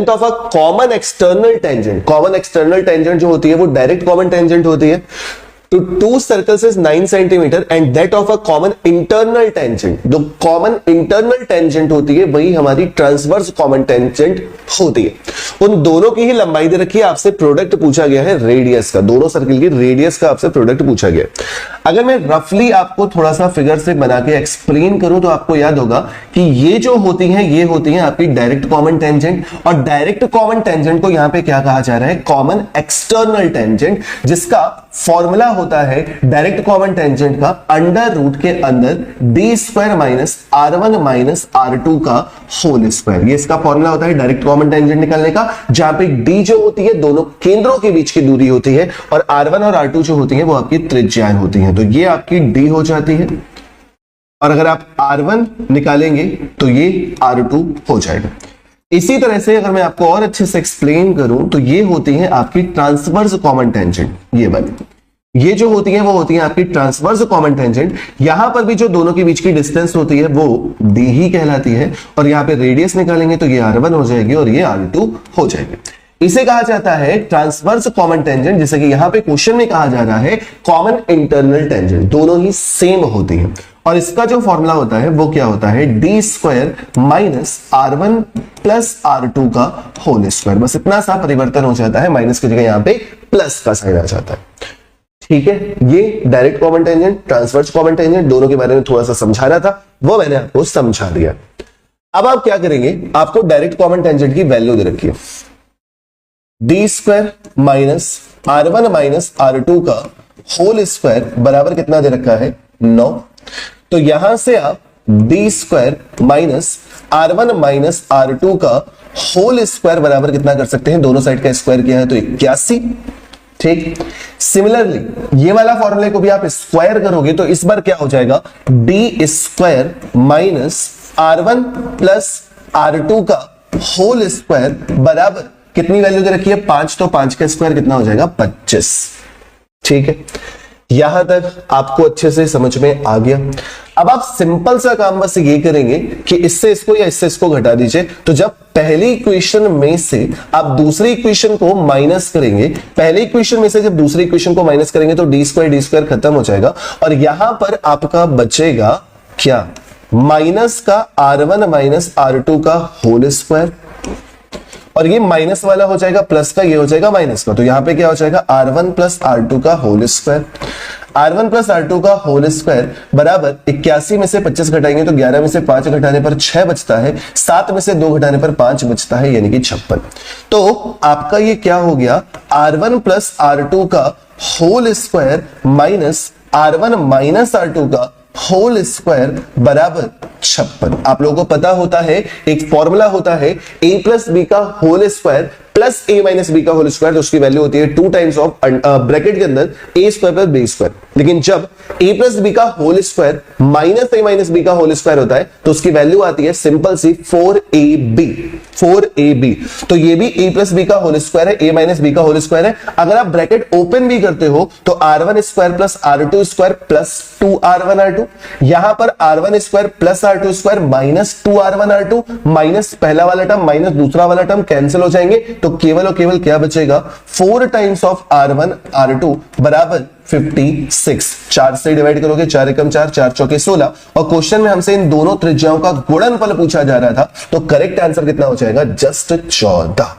Length of a common external tangent, common external tangent जो होती है वो डायरेक्ट कॉमन टेंजेंट होती है, तो to circles is 9 centimetre and that of a common internal tangent, जो कॉमन इंटरनल टेंजेंट होती है वही हमारी ट्रांसवर्स कॉमन टेंजेंट होती है। उन दोनों की ही लंबाई दे रखी है, आपसे प्रोडक्ट पूछा गया है रेडियस का, दोनों सर्किल की रेडियस का आपसे प्रोडक्ट पूछा गया है। अगर मैं रफली आपको थोड़ा सा फिगर से बना के एक्सप्लेन करूं तो आपको याद होगा कि ये जो होती हैं ये होती हैं आपकी डायरेक्ट कॉमन टेंजेंट, और डायरेक्ट कॉमन टेंजेंट को यहां पे क्या कहा जा रहा है, कॉमन एक्सटर्नल टेंजेंट, जिसका फॉर्मूला होता है डायरेक्ट कॉमन टेंजेंट का अंडर रूट के अंदर D square minus R1 minus R2 का होल स्क्वायर। ये इसका फॉर्मूला होता है डायरेक्ट कॉमन टेंजेंट निकालने का, जहां पे डी जो होती है दोनों केंद्रों के बीच की दूरी होती है और R1 और R2 जो होती है वो आपकी त्रिज्याएं होती हैं, तो ये आपकी डी हो जाती है। और अगर आप R1 निकालेंगे तो ये R2 हो जाएगा। इसी तरह से अगर मैं आपको और अच्छे से एक्सप्लेन करूं तो ये होती है आपकी ट्रांसवर्स कॉमन टेंजेंट, ये वाली, ये जो होती है वो होती है आपकी ट्रांसवर्स कॉमन टेंजेंट। यहां पर भी जो दोनों के बीच की डिस्टेंस होती है वो डी ही कहलाती है, और यहां पे रेडियस निकालेंगे तो ये R1 हो जाएगी और ये R2 हो जाएगी। इसे कहा जाता है ट्रांसवर्स कॉमन टेंजेंट, जैसे कि यहां पे क्वेश्चन में कहा जा रहा है कॉमन इंटरनल टेंजेंट, दोनों ही सेम होती हैं। और इसका जो फॉर्मूला होता है वो क्या होता है, D square minus R1 plus R2 का होल स्क्वायर, बस इतना सा परिवर्तन हो जाता है, माइनस की जगह यहां पे प्लस का साइन आ जाता है। ठीक है, ये direct common tangent, transverse common tangent, दोनों के बारे में थोड़ा सा समझाना था, वो मैंने आपको समझा दिया। अब आप क्या करेंगे, आपको डायरेक्ट कॉमन टेंजेंट की वैल्यू दे रखी है, D square minus R1 minus R2 का होल स्क्वायर बराबर कितना दे रखा है, 9। तो यहां से आप D square minus R1 minus R2 का होल स्क्वायर बराबर कितना कर सकते हैं, दोनों साइड का स्क्वायर किया है तो 81। ठीक, सिमिलरली ये वाला फॉर्मूले को भी आप स्क्वायर करोगे तो इस बार क्या हो जाएगा, D square minus R1 plus R2 का होल स्क्वायर बराबर कितनी वैल्यू दे रखी है, 5, तो 5 का स्क्वायर कितना हो जाएगा, 25। ठीक है, यहां तक आपको अच्छे से समझ में आ गया। अब आप सिंपल सा काम बस ये करेंगे कि इससे इसको या इससे इसको घटा दीजिए, तो जब पहली इक्वेशन में से आप दूसरी इक्वेशन को माइनस करेंगे, पहली इक्वेशन में से जब दूसरी इक्वेशन को माइनस करेंगे तो डी स्क्वायर खत्म हो जाएगा, और यहां पर आपका बचेगा क्या, माइनस का R1 माइनस R2 का होल स्क्वायर, और ये माइनस वाला हो जाएगा प्लस का, ये हो जाएगा माइनस का, तो यहां पे क्या हो जाएगा, R1 प्लस R2 का whole square. R1 plus R2 का होल स्क्वायर बराबर 81 में से 25 घटाएंगे तो 11 में से 5 घटाने पर 6 बचता है, 7 में से 2 घटाने पर 5 बचता है, यानी कि 56। तो आपका ये क्या हो गया, R1 प्लस R2 का whole square minus R1 minus R2 का होल स्क्वायर बराबर 56। आप लोगों को पता होता है एक फॉर्मूला होता है a प्लस बी का whole square plus a minus B का होल स्क्वायर, तो उसकी वैल्यू होती है 2 टाइम्स ऑफ ब्रैकेट के अंदर a square plus b square. लेकिन जब a प्लस बी का whole square minus a minus B का होल स्क्वायर होता है तो उसकी वैल्यू आती है सिंपल सी 4ab। तो ये भी a प्लस बी का होल स्क्वायर है, a माइनस बी का होल स्क्वायर है। अगर आप ब्रैकेट ओपन भी करते हो तो R1 square plus R2 square plus 2R1 R2, यहां पर R1 square plus R2 square minus 2R1 R2, minus पहला वाला टर्म माइनस दूसरा वाला टर्म कैंसिल हो जाएंगे, तो केवल और केवल क्या बचेगा, 4 टाइम्स ऑफ R1 R2 बराबर 56। 4 से डिवाइड करोगे, 4 एकम 4, 4 चौके 16, और क्वेश्चन में हमसे इन दोनों त्रिज्याओं का गुणनफल पूछा जा रहा था, तो करेक्ट आंसर कितना हो जाएगा, जस्ट 14।